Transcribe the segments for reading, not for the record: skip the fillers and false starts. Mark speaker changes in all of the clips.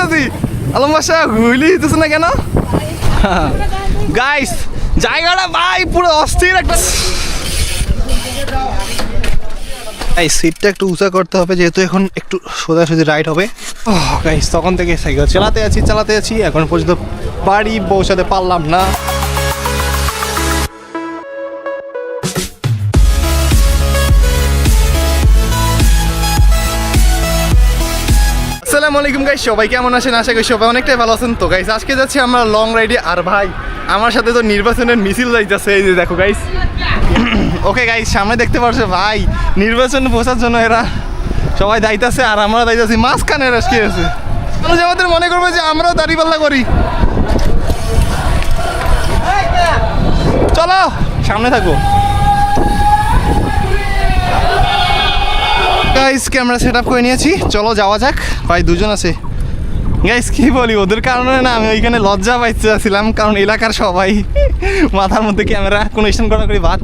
Speaker 1: দিতেছি। আলম বাসা হুইলি দিতেছে না কেন? গাইস জায়গাটা ভাই পুরো অস্থির একটা। এই সিটটা একটু উঁচা করতে হবে যেহেতু এখন একটু সোজাসুজি রাইড হবে। গাইস তখন থেকে সাইকেল চালাতে আছি এখন পর্যন্ত বাড়ি পৌঁছাতে পারলাম না। আসসালামু আলাইকুম গাইস, সবাই কেমন আছেন? আশা করি সবাই অনেকটাই ভালো আছেন। তো গাইস আজকে যাচ্ছি আমরা লং রাইডে। আর ভাই আমার সাথে তো নির্বাচনের মিছিল যাইতেছে, এই যে দেখো গাইস। ওকে গাইস সামনে দেখতে পারছো ভাই নির্বাচনে বসার জন্য এরা সবাই দাইতেছে আর আমরা দাইতেছি মাঝখানে আজকে আছে। মানুষ আমাদের মনে করবে যে আমরাও দাড়িপাল্লা করি। চলো সামনে থাকবো গাইস। ক্যামেরা সেট আপ করে নিয়েছি, চলো যাওয়া যাক। ভাই দুজন আছে গাইস, কি বলি ওদের কারণে না আমি ওইখানে লজ্জা পাইতেছিলাম, কারণ এলাকার সবাই মাথার মধ্যে ক্যামেরা কোনো স্ট্যান্ড করা করি বাদ।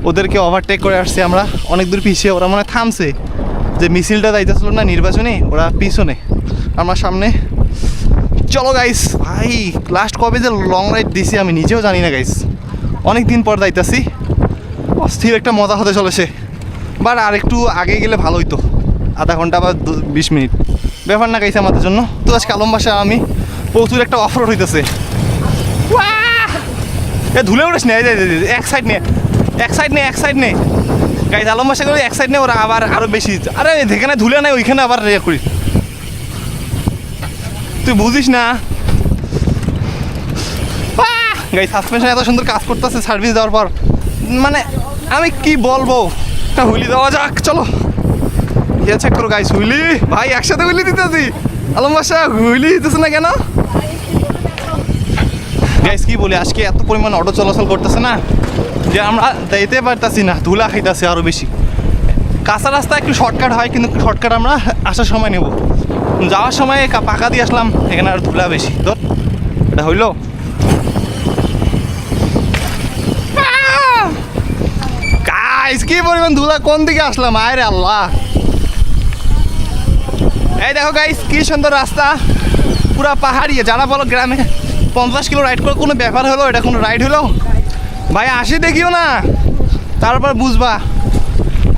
Speaker 1: ওদেরকে ওভারটেক করে আসছে আমরা অনেক দূর পিছিয়ে। ওরা মনে থামছে যে মিছিলটা যাইতেছিল না নির্বাচনে, ওরা পিছনে আমার সামনে। চলো গাইস ভাই লাস্ট কবে যে লং রাইড দিছি আমি নিজেও জানি না গাইস, অনেক দিন পর যাইতেছি। অস্থির একটা মজা হতে চলেছে, বাট আর একটু আগে গেলে ভালো হইতো, আধা ঘন্টা বা 20 মিনিট ব্যাপার না গাইছে আমাদের জন্য। তো আজকে আলম বাসা আমি প্রচুর একটা অফ রোড হইতেছে। ধুলে উঠেস না, এক সাইড নে গাইজ। আলম বাসা করে এক সাইড নে, ওরা আবার আরো বেশি। আরে যেখানে ধুলে নাই ওইখানে আবার রে করি, তুই বুঝিস না গাইজ। সাসপেনশন এত সুন্দর কাজ করতেছে সার্ভিস দেওয়ার পর, মানে আমি কি বলবো। হুইলি দেওয়া যাক, চলো ইয়ে চেক করো গাইস। হুইলি ভাই একসাথে হুইলি দিতেছি। আলম বাসা হুইলি দিতেছে না কেন গাইস? কি বলি আজকে এত পরিমাণ অটো চলাচল করতেছে না যে আমরা যেতে পারতেছি না, ধুলা খাইতেছে আরো বেশি। কাঁচা রাস্তা একটু শর্টকাট হয়, কিন্তু শর্টকাট আমরা আসার সময় নেব, যাওয়ার সময় পাকা দিয়ে আসলাম, এখানে আর ধুলা বেশি। ধর এটা হইলো গাইস, কি পরিমাণ ধুলা, কোন দিকে আসলাম আয় আল্লাহ। এই দেখো গাইস কি সুন্দর রাস্তা, পুরা পাহাড়ি। যারা বলো গ্রামে 50 কিলো রাইড করে কোনো ব্যাপার হলো, এটা কোনো রাইড হলো ভাই? আসি দেখিও না, তারপর বুঝবা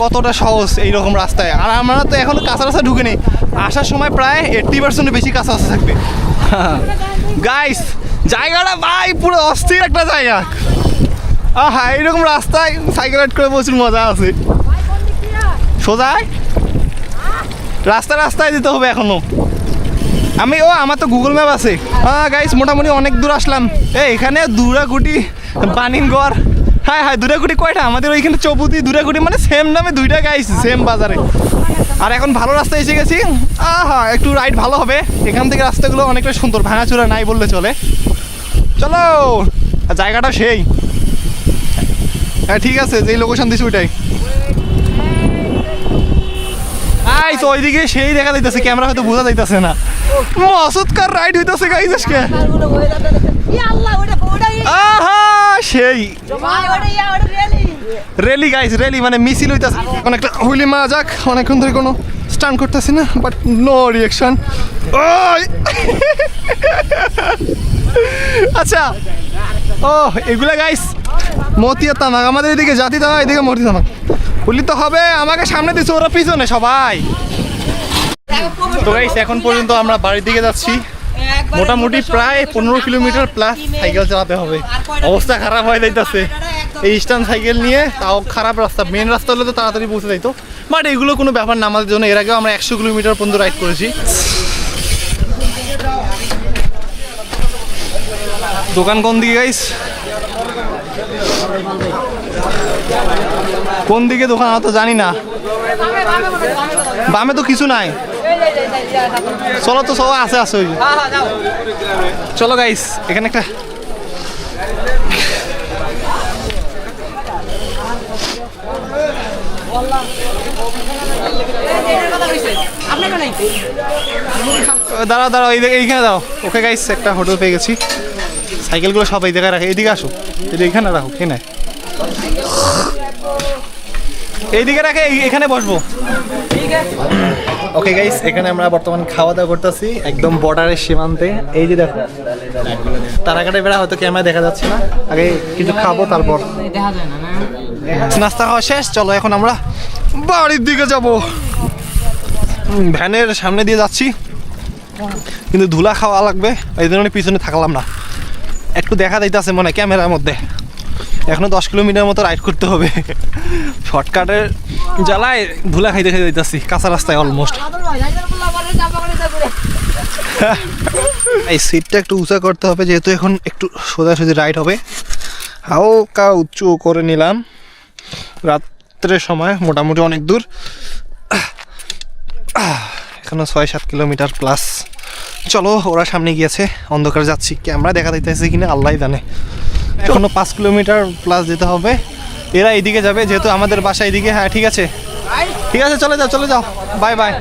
Speaker 1: কতটা সহজ এইরকম রাস্তায়। আর আমরা তো এখন কাঁচা রাস্তা ঢুকে নেই, আসার সময় প্রায় 80% বেশি কাঁচা রাস্তা থাকবে গাইস। জায়গাটা ভাই পুরো অস্থির একটা জায়গা। হ্যাঁ এইরকম রাস্তায় সাইকেল রাইড করে প্রচুর মজা আছে। সোজায় রাস্তায় যেতে হবে এখনো। আমার তো গুগল ম্যাপ আছে। গাইস মোটামুটি অনেক দূর আসলাম। এখানে দুরাকুটি বানিনগড়, হ্যাঁ দুরাকুটি কয়টা আমাদের ওইখানে চৌপতি দুরাকুটি, মানে সেম নামে দুইটা গাইস, সেম বাজারে। আর এখন ভালো রাস্তায় এসে গেছি, একটু রাইড ভালো হবে। এখান থেকে রাস্তাগুলো অনেকটা সুন্দর, ভাঙাচোরা নাই বললে চলে। চলো জায়গাটা সেই, হ্যাঁ ঠিক আছে, যেই লোকেশন দিছি ওইটাই। তো ওইদিকে সেই দেখা যাইতেছে, ক্যামেরা হয়তো বোঝা যাইতেছে না। মসুদকার রাইড হইতেছে গাইস আজকে। সেই রেলি গাইস, রেলি মানে মিছিল হইতেছে। অনেকটা হুইলি মা যাক, অনেকক্ষণ ধরে কোনো স্টান্ট করতেছি না, বাট নো রিয়াকশন। আচ্ছা এগুলা গাইস মতিয়া তামাক, আমাদের এদিকে জাতি তামাক, এদিকে মতি তামাক। হুইলি তো হবে, আমাকে সামনে দিচ্ছে, ওরা পিছনে সবাই। তো গাইস এখন পর্যন্ত আমরা বাড়ির দিকে যাচ্ছি, মোটামুটি প্রায় 15 কিলোমিটার প্লাস সাইকেল চালাতে হবে। অবস্থা খারাপ হয়ে যাইতেছে এই স্ট্যান্ড সাইকেল নিয়ে, তাও খারাপ রাস্তা। মেন রাস্তা হলে তো তাড়াতাড়ি পৌঁছে যাইতো, বাট এগুলো কোনো ব্যাপার না আমাদের জন্য। এর আগেও আমরা 100 কিলোমিটার পর্যন্ত রাইড করেছি। দোকান কোন দিকে গাইস? কোন দিকে দোকান তো জানি না, বামে তো কিছু নাই। চলো তো সব আছে ওই। চলো গাইস এখানে একটা দাঁড়াও এইখানে দাও। ওকে গাইস একটা হোটেল পেয়ে গেছি, সাইকেলগুলো সব এই জায়গায় রাখে। এইদিকে আসো, এইখানে রাখো, এখানে এইদিকে রাখে, এখানে বসবো। ওকে গাইস, এখানে আমরা বর্তমানে খাওয়া দাওয়া করতেছি একদম বর্ডারের সীমান্তে। এই যে দেখো তারাকাটা বেড়া, হয়তো ক্যামেরা দেখা যাচ্ছে না, আগে কিছু খাবো তারপর
Speaker 2: দেখা যায় না না।
Speaker 1: নাস্তা খাওয়া শেষ, চলো এখন আমরা বাড়ির দিকে যাব। ভ্যানের সামনে দিয়ে যাচ্ছি কিন্তু ধুলা খাওয়া লাগবে, এই জন্য পিছনে থাকলাম না। একটু দেখা যাইতেছে মনে হয় ক্যামেরার মধ্যে, এখনো 10 কিলোমিটার মতো রাইড করতে হবে। শর্টকাটের জ্বালায় ধুলা খাইতে খাইতে যাইতেছি কাঁচা রাস্তায় অলমোস্ট। এই সিটটা একটু উঁচা করতে হবে যেহেতু এখন একটু সোজাসুজি রাইড হবে। হালকা উঁচু করে নিলাম, রাত্রের সময় মোটামুটি অনেক দূর, এখনো 6-7 কিলোমিটার প্লাস। চলো, ওরা সামনে গিয়েছে, অন্ধকার যাচ্ছি, ক্যামেরা দেখা দিতেছে কিনা আল্লাহ জানে। এখনো 5 কিলোমিটার প্লাস যেতে হবে। এরা এইদিকে যাবে যেহেতু আমাদের বাসা এইদিকে। হ্যাঁ ঠিক আছে, ঠিক আছে, চলে যাও চলে যাও, বাই বাই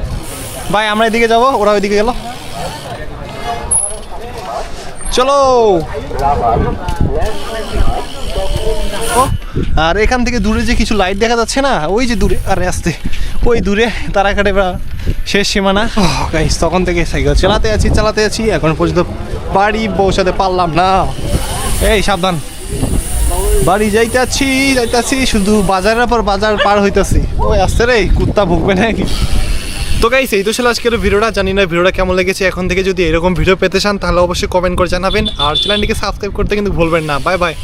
Speaker 1: বাই। আমরা এদিকে যাব, ওরা ওইদিকে গেল, চলো। আর এখান থেকে দূরে যে কিছু লাইট দেখা যাচ্ছে না, ওই যে দূরে, আরে আসতে ওই দূরে তারাকাটে শেষ সীমানা। গাইস, তখন থেকে সাইকেল চালাতে আছি এখন পর্যন্ত বাড়ি পৌঁছাতে পারলাম না। এই সাবধান, বাড়ি যাইতাছি, শুধু বাজারের পর বাজার পার হইতাছি। ওই আসছে রে, কুত্তা ভুগবে নাকি? তো গাইস, এই তো ছিল আজকের ভিডিওটা। জানি না ভিডিওটা কেমন লেগেছে। এখন থেকে যদি এরকম ভিডিও পেতে চান তাহলে অবশ্যই কমেন্ট করে জানাবেন, আর চ্যানেলটিকে সাবস্ক্রাইব করতে কিন্তু ভুলবেন না। Bye bye.